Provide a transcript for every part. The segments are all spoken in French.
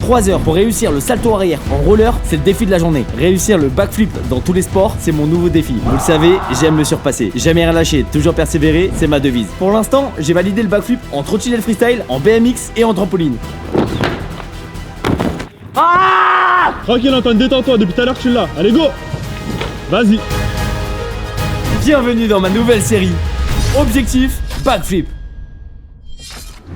3 heures pour réussir le salto arrière en roller, c'est le défi de la journée. Réussir le backflip dans tous les sports, c'est mon nouveau défi. Vous le savez, j'aime me surpasser. Jamais rien lâcher, toujours persévérer, c'est ma devise. Pour l'instant, j'ai validé le backflip en trottinette freestyle, en BMX et en trampoline. Ah! Tranquille Antoine, détends-toi, depuis tout à l'heure tu l'as. Allez go! Vas-y. Bienvenue dans ma nouvelle série. Objectif, backflip.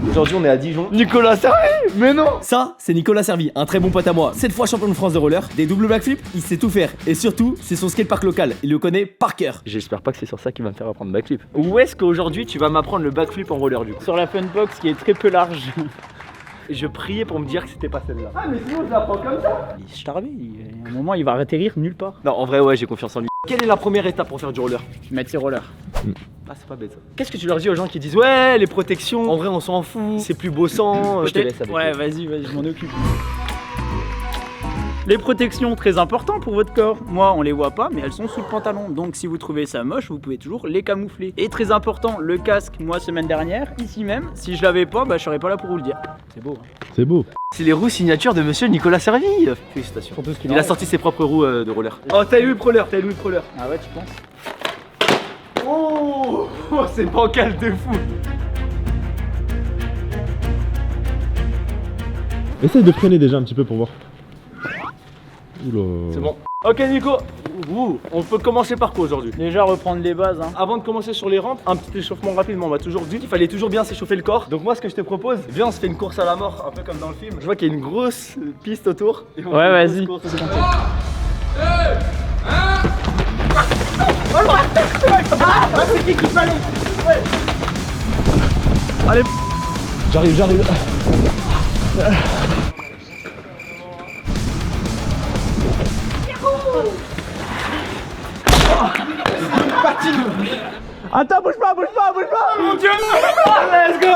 Aujourd'hui on est à Dijon. Nicolas Servi. Mais non. Ça c'est Nicolas Servi, un très bon pote à moi. 7 fois champion de France de roller. Des doubles backflips, il sait tout faire. Et surtout c'est son skatepark local, il le connaît par cœur. J'espère pas que c'est sur ça qu'il va me faire apprendre backflip. Où est-ce qu'aujourd'hui tu vas m'apprendre le backflip en roller du coup? Sur la funbox qui est très peu large. Et je priais pour me dire que c'était pas celle-là. Ah mais sinon je la prends comme ça. Il est starbé, à un moment il va atterrir nulle part. Non en vrai ouais j'ai confiance en lui. Quelle est la première étape pour faire du roller? Mettre ses rollers. Ah c'est pas bête ça. Qu'est-ce que tu leur dis aux gens qui disent ouais les protections, en vrai on s'en fout, c'est plus beau sans. Je te laisse avec ouais vas-y, je m'en occupe. Les protections, très important pour votre corps. Moi, on les voit pas, mais elles sont sous le pantalon. Donc, si vous trouvez ça moche, vous pouvez toujours les camoufler. Et très important, le casque. Moi, semaine dernière, ici même, si je l'avais pas, bah, je serais pas là pour vous le dire. C'est beau. Hein. C'est beau. C'est les roues signature de monsieur Nicolas Servi. Félicitations. Il a sorti ses propres roues de roller. Oh, t'as Louis Proler, Ah ouais, tu penses? Oh, c'est bancal de fou. Essaye de freiner déjà un petit peu pour voir. Oula. C'est bon. Ok Nico, on peut commencer par quoi aujourd'hui? Déjà reprendre les bases. Hein. Avant de commencer sur les rampes, un petit échauffement rapidement. On m'a toujours dit qu'il fallait toujours bien s'échauffer le corps. Donc moi ce que je te propose, viens on se fait une course à la mort, un peu comme dans le film. Je vois qu'il y a une grosse piste autour. Et ouais vas-y. C'est qui fallait? Allez. J'arrive. Attends, bouge pas. Mon Dieu. Let's go.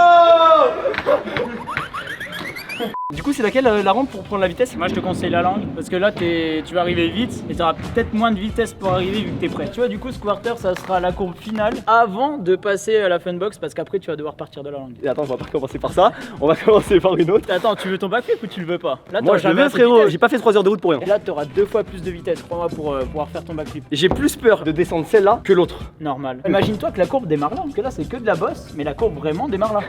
Du coup c'est laquelle la rampe pour prendre la vitesse? Moi je te conseille la langue parce que là tu vas arriver vite et tu auras peut-être moins de vitesse pour arriver vu que t'es prêt. Tu vois du coup ce quarter ça sera la courbe finale avant de passer à la funbox parce qu'après tu vas devoir partir de la langue. Et attends, on va pas commencer par ça, on va commencer par une autre. Attends, tu veux ton backflip ou tu le veux pas? Là, moi je le veux frérot, j'ai pas fait 3 heures de route pour rien. Et là t'auras 2 fois plus de vitesse, crois-moi, pour pouvoir faire ton backflip. J'ai plus peur de descendre celle-là que l'autre. Normal. Imagine-toi que la courbe démarre là, parce que là c'est que de la bosse, mais la courbe vraiment démarre là.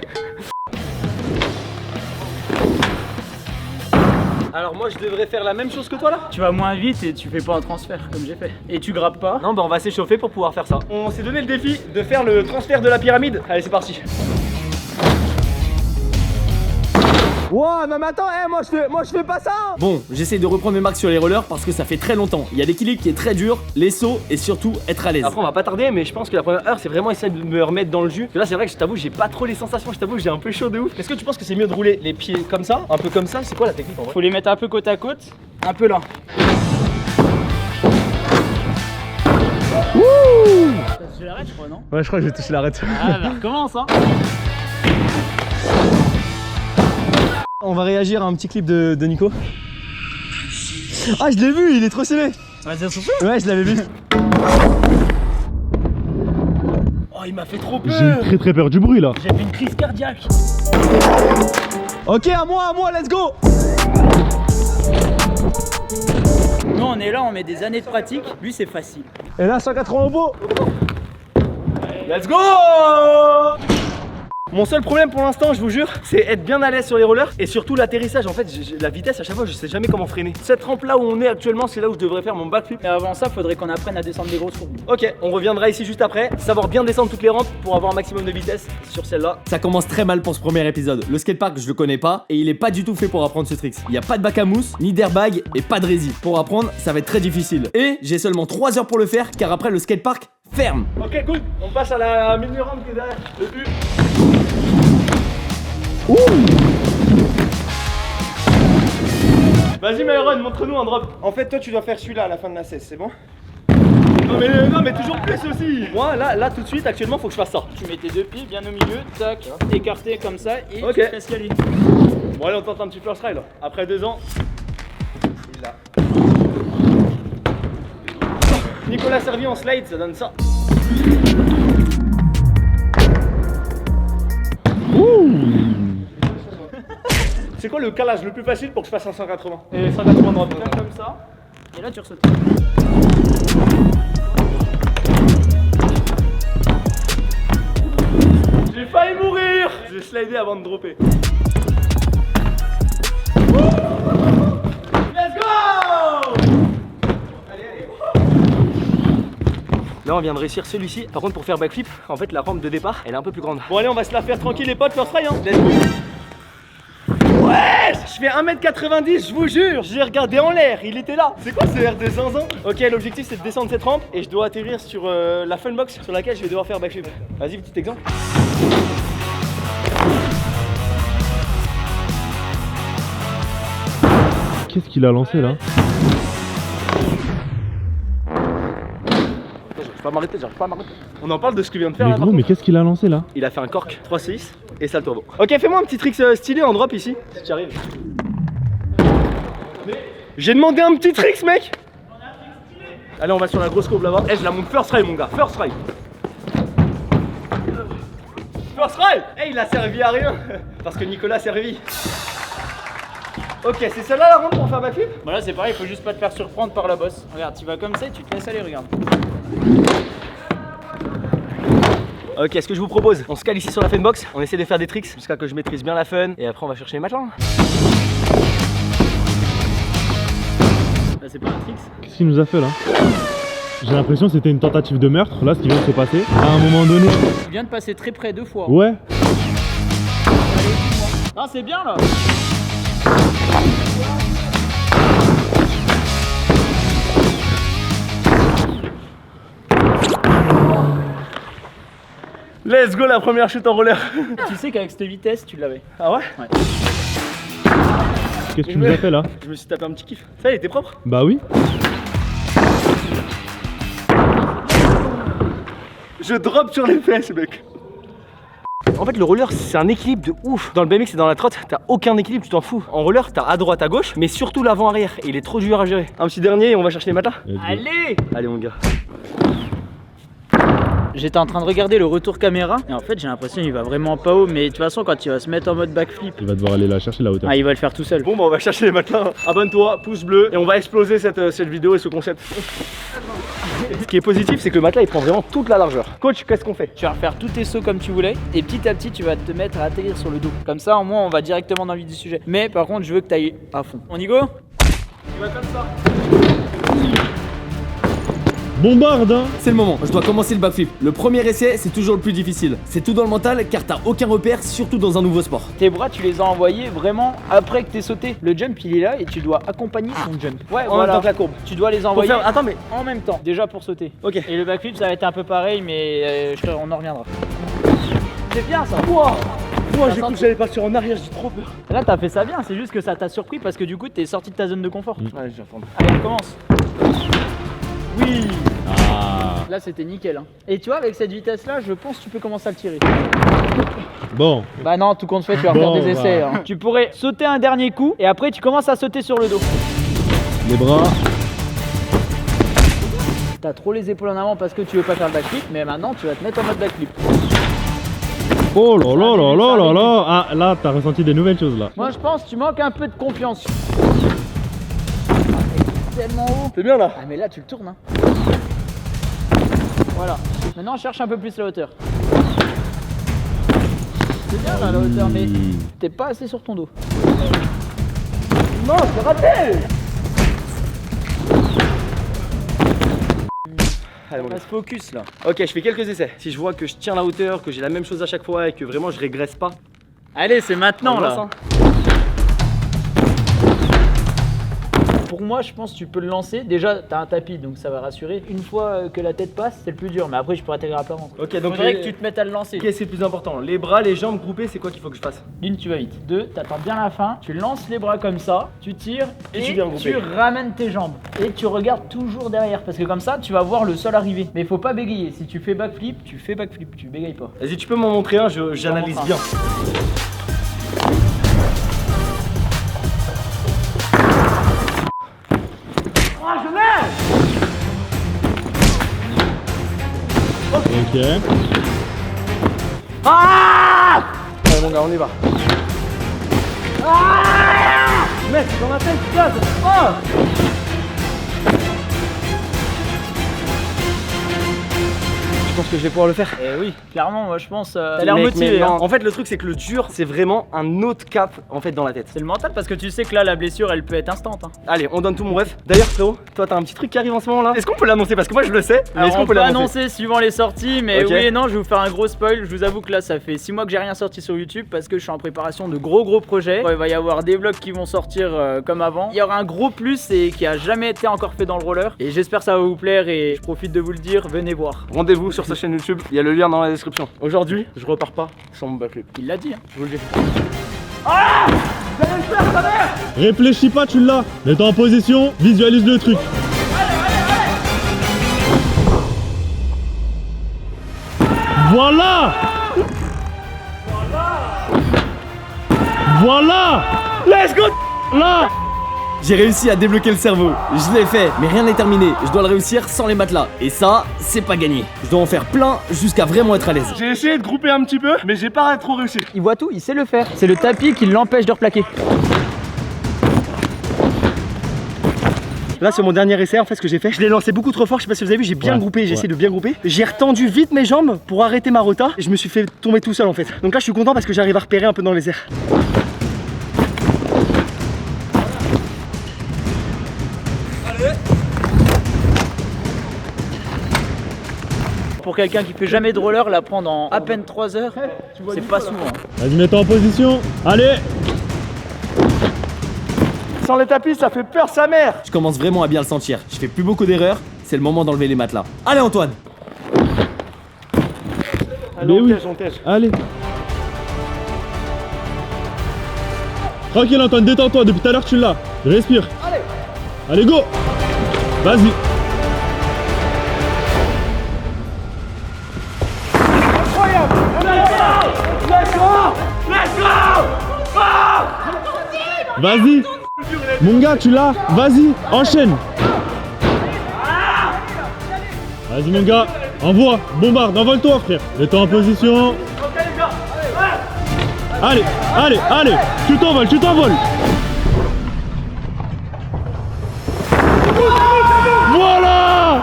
Alors moi je devrais faire la même chose que toi là? Tu vas moins vite et tu fais pas un transfert comme j'ai fait. Et tu grappes pas. Non bah on va s'échauffer pour pouvoir faire ça. On s'est donné le défi de faire le transfert de la pyramide. Allez c'est parti. Wow, non mais attends, moi je fais pas ça. Bon, j'essaie de reprendre mes marques sur les rollers parce que ça fait très longtemps. Il y a l'équilibre qui est très dur, les sauts et surtout être à l'aise. Après on va pas tarder, mais je pense que la première heure c'est vraiment essayer de me remettre dans le jus. Parce que là c'est vrai que je t'avoue j'ai pas trop les sensations, je t'avoue que j'ai un peu chaud de ouf. Est-ce que tu penses que c'est mieux de rouler les pieds comme ça, un peu comme ça? C'est quoi la technique en vrai? Faut les mettre un peu côte à côte, un peu là. Wouh! T'as touché l'arête je crois non? Ouais je crois que j'ai touché l'arête. Ah bah recommence hein. On va réagir à un petit clip de Nico. Ah je l'ai vu, il est trop stylé. Vas-y souffle. Ouais je l'avais vu. Oh il m'a fait trop peur. J'ai très peur du bruit là. J'ai fait une crise cardiaque. Ok à moi, let's go. Nous on est là, on met des années de pratique, lui c'est facile. Et là 180 au beau. Let's go. Mon seul problème pour l'instant, je vous jure, c'est être bien à l'aise sur les rollers et surtout l'atterrissage. En fait, la vitesse à chaque fois, je sais jamais comment freiner. Cette rampe là où on est actuellement, c'est là où je devrais faire mon backflip. Et avant ça, faudrait qu'on apprenne à descendre des grosses courbes. Ok, on reviendra ici juste après. Savoir bien descendre toutes les rampes pour avoir un maximum de vitesse sur celle-là. Ça commence très mal pour ce premier épisode. Le skatepark, je le connais pas et il est pas du tout fait pour apprendre ce trick. Il y a pas de bac à mousse, ni d'airbag et pas de résine. Pour apprendre, ça va être très difficile. Et j'ai seulement 3 heures pour le faire car après le skatepark ferme. Ok, cool. On passe à la mini rampe qui est derrière le U. Ouh. Vas-y Myron, montre-nous un drop. En fait, toi, tu dois faire celui-là à la fin de la 16, c'est bon? Non mais toujours plus aussi. Moi là tout de suite actuellement faut que je fasse ça. Tu mets tes 2 pieds bien au milieu, tac, écarté comme ça et ok. tu fais escalier. Bon allez on tente un petit first try là. Après 2 ans. Il a. Nicolas Servi en slide, ça donne ça. C'est quoi le calage le plus facile pour que je fasse un 180? Et 180 droite, comme ça. Et là tu ressautes. J'ai failli mourir. J'ai slidé avant de dropper. Let's go! Là on vient de réussir celui-ci. Par contre pour faire backflip, en fait la rampe de départ elle est un peu plus grande. Bon allez, on va se la faire tranquille les potes, first try hein. Ouais, je fais 1m90, je vous jure. J'ai regardé en l'air, il était là. C'est quoi ce air de zinzin? Ok, l'objectif c'est de descendre cette rampe et je dois atterrir sur la funbox sur laquelle je vais devoir faire backflip. Vas-y, petit exemple. Qu'est-ce qu'il a lancé là? J'arrive pas à m'arrêter. On en parle de ce que vient de faire Mais là, gros, par mais contre. qu'est-ce qu'il a lancé là? Il a fait un cork 3-6 et ça le turbo. Ok, fais-moi un petit trick stylé en drop ici. Si tu arrives. J'ai demandé un petit tricks, mec. Allez, on va sur la grosse courbe là-bas. Eh, je la monte first try, mon gars. First try. First try. Eh, il a servi à rien. Parce que Nicolas a servi. Ok, c'est celle-là la rampe pour faire backflip? Bon là c'est pareil, il faut juste pas te faire surprendre par la bosse. Regarde, tu vas comme ça et tu te laisses aller, regarde. Ok, ce que je vous propose, on se cale ici sur la funbox, on essaie de faire des tricks jusqu'à que je maîtrise bien la fun et après on va chercher les matelas. Là c'est pas un tricks. Qu'est-ce qu'il nous a fait là? J'ai l'impression que c'était une tentative de meurtre, là, ce qui vient de se passer. À un moment donné. Tu viens de passer très près 2 fois. Ouais. Non, c'est bien là. Let's go, la première chute en roller. Tu sais qu'avec cette vitesse, tu l'avais. Ah ouais? Ouais. Qu'est-ce que tu nous as fait là? Je me suis tapé un petit kiff. Ça, il était propre? Bah oui. Je drop sur les fesses, mec. En fait, le roller, c'est un équilibre de ouf. Dans le BMX et dans la trotte, t'as aucun équilibre, tu t'en fous. En roller, t'as à droite, à gauche, mais surtout l'avant-arrière. Et il est trop dur à gérer. Un petit dernier et on va chercher les matelas. Allez! Allez, mon gars. J'étais en train de regarder le retour caméra et en fait j'ai l'impression qu'il va vraiment pas haut, mais de toute façon quand il va se mettre en mode backflip, Il va devoir aller la chercher la hauteur. ah, il va le faire tout seul. Bon, bah, on va chercher les matelas. Abonne-toi, pouce bleu, et on va exploser cette vidéo et ce concept. Ce qui est positif, c'est que le matelas il prend vraiment toute la largeur. Coach, qu'est-ce qu'on fait? Tu vas refaire tous tes sauts comme tu voulais et petit à petit tu vas te mettre à atterrir sur le dos. Comme ça au moins on va directement dans le vif du sujet. Mais par contre je veux que tu ailles à fond. On y go? Tu vas comme ça. Bombarde hein. C'est le moment, je dois commencer le backflip. Le premier essai, c'est toujours le plus difficile. C'est tout dans le mental car t'as aucun repère, surtout dans un nouveau sport. Tes bras tu les as envoyés vraiment après que t'aies sauté. Le jump il est là et tu dois accompagner ton jump. Ouais, En même temps que la courbe. Tu dois les Pour envoyer faire... Attends, mais. en même temps, déjà pour sauter. Ok. Et le backflip ça va être un peu pareil mais on en reviendra. C'est bien ça. Moi, j'ai senti- cru que j'allais partir en arrière, j'ai trop peur. Là t'as fait ça bien, c'est juste que ça t'a surpris parce que du coup t'es sorti de ta zone de confort. Ouais, je vais attendre. Allez on commence. Oui. Ah. Là c'était nickel hein. Et tu vois avec cette vitesse là je pense que tu peux commencer à le tirer. Bon. Bah non tout compte fait tu vas Bon, faire des essais bah. hein. Tu pourrais sauter un dernier coup et après tu commences à sauter sur le dos. Les bras. T'as trop les épaules en avant parce que tu veux pas faire le backflip, mais maintenant tu vas te mettre en mode backflip. Oh là là là là là là. Ah là t'as ressenti des nouvelles choses là. Moi je pense que tu manques un peu de confiance. Tellement haut. C'est bien là. Ah mais là tu le tournes hein. Voilà. Maintenant cherche un peu plus la hauteur. C'est bien là la hauteur mais t'es pas assez sur ton dos. Non, c'est raté. Allez, mon On gars. reste focus là. Ok, je fais quelques essais. Si je vois que je tiens la hauteur, que j'ai la même chose à chaque fois et que vraiment je régresse pas. Allez c'est maintenant on là. lance, hein. Pour moi, je pense que tu peux le lancer. Déjà, t'as un tapis, donc ça va rassurer. Une fois que la tête passe, c'est le plus dur. Mais après, je pourrais atterrir à plat ventre. Ok, donc Faudrait que tu te mettes à le lancer. Qu'est-ce qui est le plus important? Les bras, les jambes groupées, c'est quoi qu'il faut que je fasse? D'une, tu vas vite. Deux, t'attends bien la fin. Tu lances les bras comme ça. Tu tires Et et tu viens grouper. tu ramènes tes jambes. Et tu regardes toujours derrière. Parce que comme ça, tu vas voir le sol arriver. Mais il faut pas bégayer. Si tu fais backflip, tu fais backflip. Tu bégayes pas. Vas-y, tu peux m'en montrer un, j'analyse montre un. bien. Ok. Allez mon gars, on y va. Mec, dans ma tête, gaz. Oh. Je pense que je vais pouvoir le faire. Eh oui, clairement, moi je pense. T'as l'air Mec, motivé. mais non. Hein. En fait, le truc, c'est que le dur, c'est vraiment un autre cap en fait dans la tête. C'est le mental parce que tu sais que là, la blessure, elle peut être instante. Hein. Allez, on donne tout mon ref. D'ailleurs, frérot, toi, t'as un petit truc qui arrive en ce moment là. Est-ce qu'on peut l'annoncer? Parce que moi, je le sais. Mais Alors, est-ce qu'on on peut peut l'annoncer? annoncer suivant les sorties, mais Ok. oui et non, je vais vous faire un gros spoil. Je vous avoue que là, ça fait 6 mois que j'ai rien sorti sur YouTube parce que je suis en préparation de gros projets. Il va y avoir des vlogs qui vont sortir comme avant. Il y aura un gros plus et qui a jamais été encore fait dans le roller. Et j'espère que ça va vous plaire et je profite de vous le dire, venez voir. Rendez-vous sur sa chaîne YouTube. Il y a le lien dans la description. Aujourd'hui, je repars pas sans mon backflip. Il l'a dit. Hein. Je vous le dis. Réfléchis pas, tu l'as. Mets-toi en position, visualise le truc. Voilà. Voilà. Let's go! Là. J'ai réussi à débloquer le cerveau, je l'ai fait, mais rien n'est terminé, je dois le réussir sans les matelas. Et ça, c'est pas gagné. Je dois en faire plein jusqu'à vraiment être à l'aise. J'ai essayé de grouper un petit peu, mais j'ai pas trop réussi. Il voit tout, il sait le faire. C'est le tapis qui l'empêche de replaquer. Là, c'est mon dernier essai en fait, ce que j'ai fait. Je l'ai lancé beaucoup trop fort, je sais pas si vous avez vu, j'ai bien groupé, j'ai essayé de bien grouper. J'ai retendu vite mes jambes pour arrêter ma rota et je me suis fait tomber tout seul en fait. Donc là, je suis content parce que j'arrive à repérer un peu dans les airs. Pour quelqu'un qui fait jamais de roller, la prendre en à peine 3 heures, c'est pas souvent. Vas-y, mets-toi en position. Allez. Sans les tapis, ça fait peur sa mère. Je commence vraiment à bien le sentir. Je fais plus beaucoup d'erreurs, c'est le moment d'enlever les matelas. Allez Antoine! Allez, Mais oui. on tège. Allez. Tranquille Antoine, détends-toi, depuis tout à l'heure tu l'as. Respire. Allez go. Vas-y. Incroyable. Let's go. Let's go. Vas-y. Mon gars, tu l'as. Vas-y, enchaîne. Vas-y mon gars, envoie, bombarde, envole-toi frère. Mets-toi en position. Ok les gars. Allez, allez, allez. Tu t'envoles, tu t'envoles. Voilà.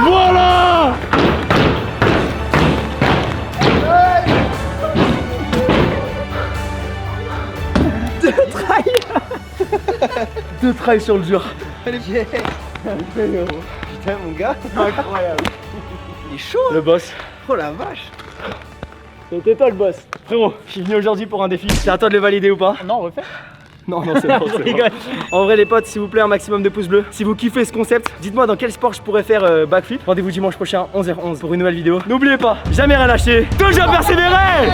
Voilà. Deux trails sur le dur. Putain mon gars. Incroyable. Il est chaud. Le boss. Oh la vache. C'était toi le boss. Frérot, je suis venu aujourd'hui pour un défi. C'est à toi de le valider ou pas? Non, refais. Non, c'est bon, c'est bon. En vrai les potes, s'il vous plaît, un maximum de pouces bleus. Si vous kiffez ce concept, dites-moi dans quel sport je pourrais faire backflip. Rendez-vous dimanche prochain 11h11 pour une nouvelle vidéo. N'oubliez pas, jamais rien lâcher, toujours persévérer.